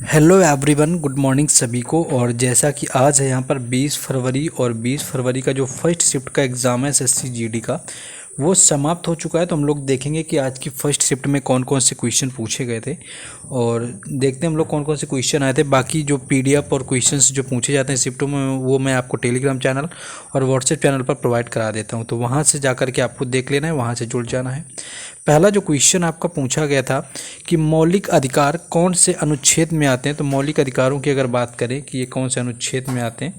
Hello everyone, good morning सभी को। और जैसा कि आज है यहाँ पर 20 फरवरी और 20 फरवरी का जो फर्स्ट शिफ्ट का एग्ज़ाम है एसएससी जीडी का वो समाप्त हो चुका है। तो हम लोग देखेंगे कि आज की फर्स्ट शिफ्ट में कौन कौन से क्वेश्चन पूछे गए थे और देखते हैं हम लोग कौन कौन से क्वेश्चन आए थे। बाकी जो पीडीएफ और क्वेश्चंस जो पूछे जाते हैं शिफ्टों में वो मैं आपको टेलीग्राम चैनल और व्हाट्सएप चैनल पर प्रोवाइड करा देता हूँ, तो वहाँ से जा कर के आपको देख लेना है, वहाँ से जुड़ जाना है। पहला जो क्वेश्चन आपका पूछा गया था कि मौलिक अधिकार कौन से अनुच्छेद में आते हैं। तो मौलिक अधिकारों की अगर बात करें कि ये कौन से अनुच्छेद में आते हैं,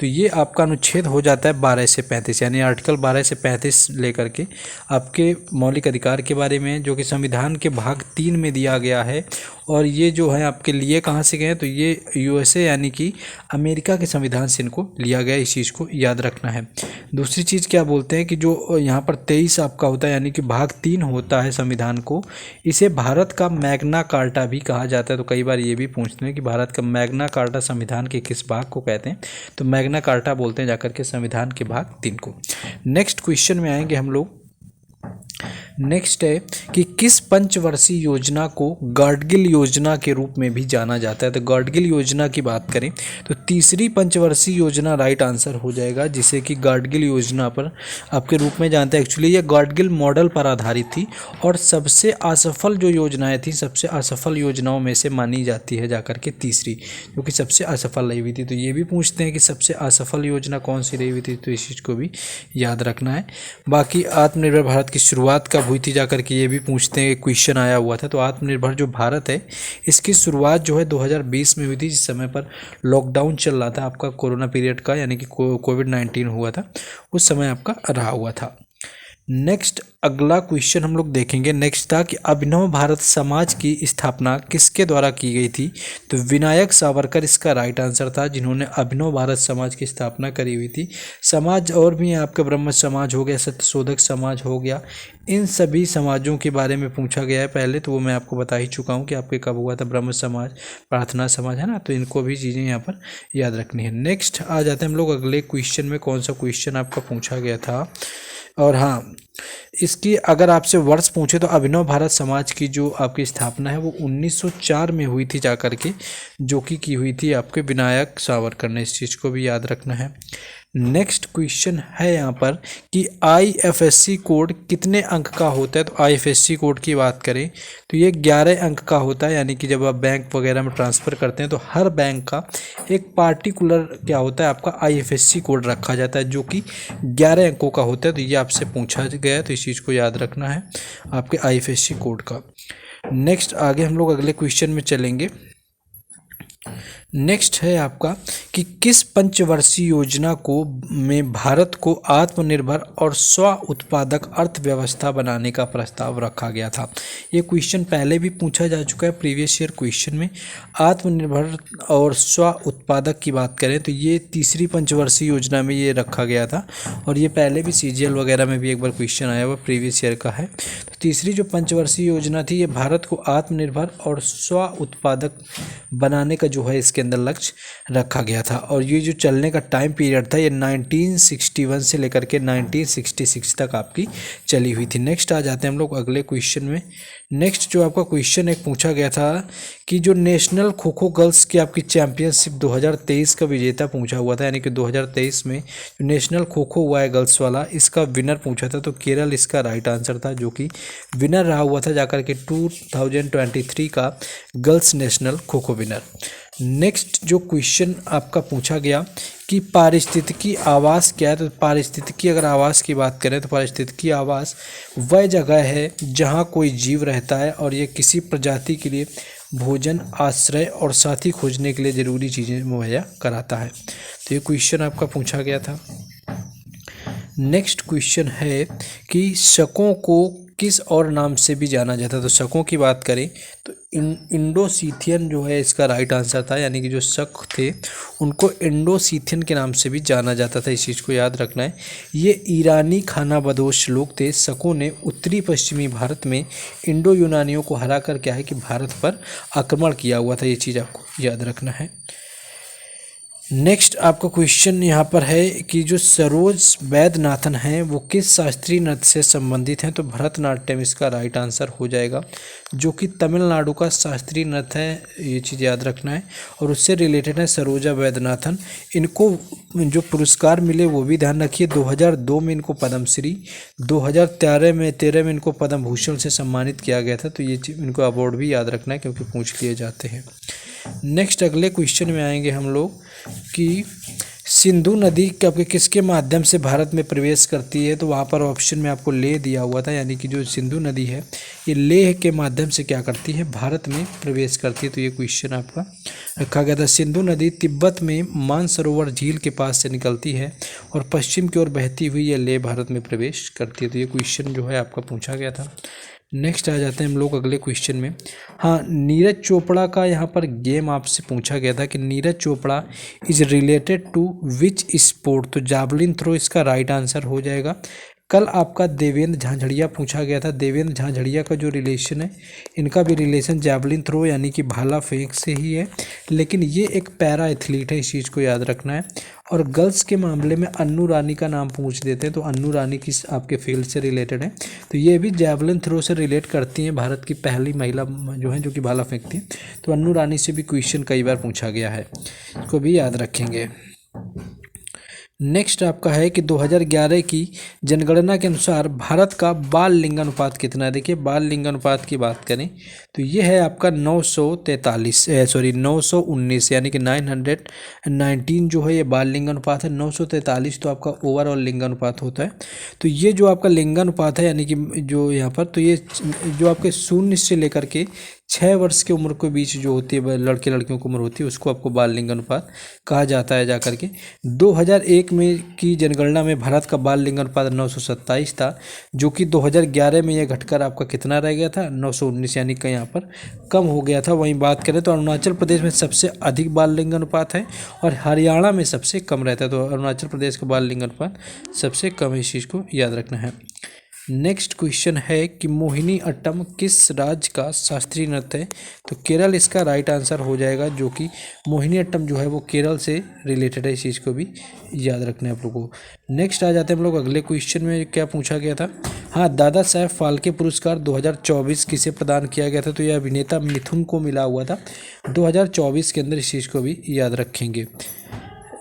तो ये आपका अनुच्छेद हो जाता है 12 से 35, यानी आर्टिकल 12 से 35 लेकर के आपके मौलिक अधिकार के बारे में, जो कि संविधान के भाग 3 में दिया गया है। और ये जो है आपके लिए कहाँ से गए हैं, तो ये यूएसए यानी कि अमेरिका के संविधान से इनको लिया गया, इस चीज़ को याद रखना है। दूसरी चीज़ क्या बोलते हैं कि जो यहाँ पर 23 आपका होता है, यानी कि भाग 3 होता है संविधान को, इसे भारत का मैग्ना कार्टा भी कहा जाता है। तो कई बार ये भी पूछते हैं कि भारत का मैग्ना कार्टा संविधान के किस भाग को कहते हैं, तो मैग्ना कार्टा बोलते हैं जाकर के संविधान के भाग 3 को। नेक्स्ट क्वेश्चन में आएंगे हम लोग। नेक्स्ट है कि किस पंचवर्षीय योजना को गाडगिल योजना के रूप में भी जाना जाता है। तो गाडगिल योजना की बात करें तो तीसरी पंचवर्षीय योजना राइट आंसर हो जाएगा, जिसे कि गाडगिल योजना पर आपके रूप में जानते हैं। एक्चुअली ये गाडगिल मॉडल पर आधारित थी और सबसे असफल जो योजनाएं थी, सबसे असफल योजनाओं में से मानी जाती है जाकर के तीसरी, जो कि सबसे असफल रही हुई थी। तो ये भी पूछते हैं कि सबसे असफल योजना कौन सी रही हुई थी, तो इस चीज़ को भी याद रखना है। बाकी आत्मनिर्भर भारत की शुरुआत कब हुई थी जाकर के ये भी पूछते हैं, क्वेश्चन आया हुआ था। तो आत्मनिर्भर जो भारत है इसकी शुरुआत जो है 2020 में हुई थी, जिस समय पर लॉकडाउन चल रहा था आपका कोरोना पीरियड का, यानी कि कोविड-19 हुआ था, उस समय आपका रहा हुआ था। नेक्स्ट अगला क्वेश्चन हम लोग देखेंगे। नेक्स्ट था कि अभिनव भारत समाज की स्थापना किसके द्वारा की गई थी। तो विनायक सावरकर इसका राइट आंसर था, जिन्होंने अभिनव भारत समाज की स्थापना करी हुई थी। समाज और भी आपका ब्रह्म समाज हो गया, सत्यशोधक समाज हो गया, इन सभी समाजों के बारे में पूछा गया है पहले, तो वो मैं आपको बता ही चुका हूँ कि आपके कब हुआ था, ब्रह्म समाज, प्रार्थना समाज, है ना। तो इनको भी चीज़ें यहाँ पर याद रखनी है। नेक्स्ट आ जाते हैं हम लोग अगले क्वेश्चन में। कौन सा क्वेश्चन आपका पूछा गया था, और हाँ, इसकी अगर आपसे वर्ष पूछे तो अभिनव भारत समाज की जो आपकी स्थापना है वो 1904 में हुई थी जाकर के, जो कि की हुई थी आपके विनायक सावरकर ने, इस चीज़ को भी याद रखना है। नेक्स्ट क्वेश्चन है यहाँ पर कि आईएफएससी कोड कितने अंक का होता है। तो आईएफएससी कोड की बात करें तो ये 11 अंक का होता है, यानी कि जब आप बैंक वगैरह में ट्रांसफ़र करते हैं तो हर बैंक का एक पार्टिकुलर क्या होता है, आपका आईएफएससी कोड रखा जाता है, जो कि 11 अंकों का होता है। तो ये आपसे पूछा गया है, तो इस चीज़ को याद रखना है आपके आईएफएससी कोड का। नेक्स्ट आगे हम लोग अगले क्वेश्चन में चलेंगे। नेक्स्ट है आपका कि किस पंचवर्षीय योजना को में भारत को आत्मनिर्भर और स्व उत्पादक अर्थव्यवस्था बनाने का प्रस्ताव रखा गया था। ये क्वेश्चन पहले भी पूछा जा चुका है प्रीवियस ईयर क्वेश्चन में। आत्मनिर्भर और स्व उत्पादक की बात करें तो ये तीसरी पंचवर्षीय योजना में ये रखा गया था, और ये पहले भी सीजीएल वगैरह में भी एक बार क्वेश्चन आया हुआ, प्रीवियस ईयर का है। तो तीसरी जो पंचवर्षीय योजना थी ये भारत को आत्मनिर्भर और स्व उत्पादक बनाने का जो है इसके अंदर लक्ष्य रखा गया था। और ये जो चलने का टाइम पीरियड था ये 1961 से लेकर के 1966 तक आपकी चली हुई थी। नेक्स्ट आ जाते हैं हम लोग अगले क्वेश्चन में। नेक्स्ट जो आपका क्वेश्चन एक पूछा गया था कि जो नेशनल खो खो गर्ल्स की आपकी चैंपियनशिप 2023 का विजेता पूछा हुआ था, यानी कि 2023 में जो नेशनल खो खो हुआ है गर्ल्स वाला, इसका विनर पूछा था। तो केरल इसका राइट आंसर था, जो कि विनर रहा हुआ था जाकर के 2023 का girls national kho kho winner. Next जो क्वेश्चन आपका पूछा गया कि पारिस्थितिकी आवास क्या है। तो पारिस्थितिकी अगर आवास की बात करें तो पारिस्थितिकी आवास वह जगह है जहां कोई जीव रहता है और ये किसी प्रजाति के लिए भोजन, आश्रय और साथी खोजने के लिए ज़रूरी चीज़ें मुहैया कराता है। तो ये क्वेश्चन आपका पूछा गया था। नेक्स्ट क्वेश्चन है कि शकों को किस और नाम से भी जाना जाता है। तो शकों की बात करें तो इंडोसीथियन जो है इसका राइट आंसर था, यानी कि जो शक थे उनको इंडोसीथियन के नाम से भी जाना जाता था, इस चीज़ को याद रखना है। ये ईरानी खानाबदोश लोग थे। शकों ने उत्तरी पश्चिमी भारत में इंडो यूनानियों को हरा कर क्या है कि भारत पर आक्रमण किया हुआ था, ये चीज़ आपको याद रखना है। नेक्स्ट आपका क्वेश्चन यहाँ पर है कि जो सरोज वैद्यनाथन हैं वो किस शास्त्रीय नृत्य से संबंधित हैं, तो भरतनाट्यम इसका राइट आंसर हो जाएगा, जो कि तमिलनाडु का शास्त्रीय नृत्य है, ये चीज़ याद रखना है। और उससे रिलेटेड है सरोजा वैद्यनाथन। इनको जो पुरस्कार मिले वो भी ध्यान रखिए, 2002 में इनको पद्मश्री, 2013 में इनको पद्म भूषण से सम्मानित किया गया था। तो ये इनको अवार्ड भी याद रखना है क्योंकि पूछ लिए जाते हैं। नेक्स्ट अगले क्वेश्चन में आएंगे हम लोग कि सिंधु नदी आपके किसके माध्यम से भारत में प्रवेश करती है, तो वहाँ पर ऑप्शन में आपको लेह दिया हुआ था, यानी कि जो सिंधु नदी है ये लेह के माध्यम से क्या करती है, भारत में प्रवेश करती है। तो ये क्वेश्चन आपका रखा गया था। सिंधु नदी तिब्बत में मानसरोवर झील के पास से निकलती है और पश्चिम की ओर बहती हुई ये लेह भारत में प्रवेश करती है। तो ये क्वेश्चन जो है आपका पूछा गया था। नेक्स्ट आ जाते हैं हम लोग अगले क्वेश्चन में। हाँ, नीरज चोपड़ा का यहाँ पर गेम आपसे पूछा गया था कि Neeraj Chopra is related to which sport, तो जावलिन थ्रो इसका राइट आंसर हो जाएगा। कल आपका देवेंद्र झांझड़िया पूछा गया था। देवेंद्र झांझड़िया का जो रिलेशन है, इनका भी रिलेशन जैवलिन थ्रो यानी कि भाला फेंक से ही है, लेकिन ये एक पैरा एथलीट है, इस चीज़ को याद रखना है। और गर्ल्स के मामले में अन्नू रानी का नाम पूछ देते हैं, तो अन्नू रानी किस आपके फील्ड से रिलेटेड है, तो ये भी जैवलिन थ्रो से रिलेट करती हैं, भारत की पहली महिला जो है जो कि भाला फेंकती है। तो अन्नू रानी से भी क्वेश्चन कई बार पूछा गया है, इसको भी याद रखेंगे। नेक्स्ट आपका है कि 2011 की जनगणना के अनुसार भारत का बाल लिंगानुपात कितना है। देखिए, बाल लिंगानुपात की बात करें तो ये है आपका 919, यानी कि 919 जो है ये बाल लिंगानुपात है। 943 तो आपका ओवरऑल लिंगानुपात होता है। तो ये जो आपका लिंगानुपात है, यानी कि जो यहाँ पर, तो ये जो आपके 0 से लेकर के 6 वर्ष की उम्र के बीच जो होती है लड़के लड़कियों की उम्र होती है, उसको आपको बाल लिंगानुपात कहा जाता है जाकर के। 2001 में की जनगणना में भारत का बाल लिंगानुपात 927 था, जो कि 2011 में यह घटकर आपका कितना रह गया था, 919, यानी कि यहाँ पर कम हो गया था। वहीं बात करें तो अरुणाचल प्रदेश में सबसे अधिक बाल लिंगानुपात है और हरियाणा में सबसे कम रहता है। तो अरुणाचल प्रदेश का बाल लिंगानुपात सबसे कम है, इस चीज़ को याद रखना है। नेक्स्ट क्वेश्चन है कि मोहिनी अट्टम किस राज्य का शास्त्रीय नृत्य है, तो केरल इसका राइट आंसर हो जाएगा, जो कि मोहिनी अट्टम जो है वो केरल से रिलेटेड है, इस चीज़ को भी याद रखना है आप लोगों को। नेक्स्ट आ जाते हैं हम लोग अगले क्वेश्चन में, क्या पूछा गया था। हाँ, दादा साहेब फाल्के पुरस्कार 2024 किसे प्रदान किया गया था, तो यह अभिनेता मिथुन को मिला हुआ था 2024 के अंदर, इस चीज़ को भी याद रखेंगे,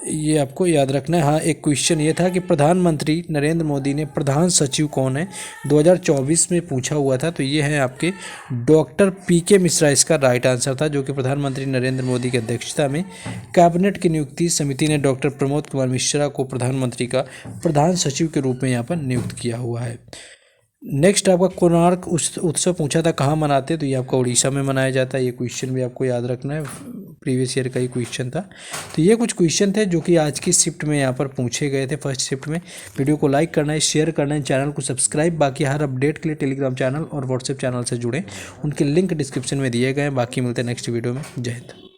ये आपको याद रखना है। हाँ, एक क्वेश्चन ये था कि प्रधानमंत्री नरेंद्र मोदी ने प्रधान सचिव कौन है, 2024 में पूछा हुआ था। तो ये है आपके डॉक्टर PK मिश्रा, इसका राइट आंसर था, जो कि प्रधानमंत्री नरेंद्र मोदी की अध्यक्षता में कैबिनेट की नियुक्ति समिति ने डॉक्टर प्रमोद कुमार मिश्रा को प्रधानमंत्री का प्रधान सचिव के रूप में यहाँ पर नियुक्त किया हुआ है। नेक्स्ट आपका कोणार्क उत्सव पूछा था कहाँ मनाते हैं, तो ये आपका उड़ीसा में मनाया जाता है। ये क्वेश्चन भी आपको याद रखना है, प्रीवियस ईयर का ही क्वेश्चन था। तो ये कुछ क्वेश्चन थे जो कि आज की शिफ्ट में यहाँ पर पूछे गए थे, फर्स्ट शिफ्ट में। वीडियो को लाइक करना है, शेयर करना है, चैनल को सब्सक्राइब। बाकी हर अपडेट के लिए टेलीग्राम चैनल और व्हाट्सएप चैनल से जुड़ें, उनके लिंक डिस्क्रिप्शन में दिए गए हैं। बाकी मिलते हैं नेक्स्ट वीडियो में। जय हिंद।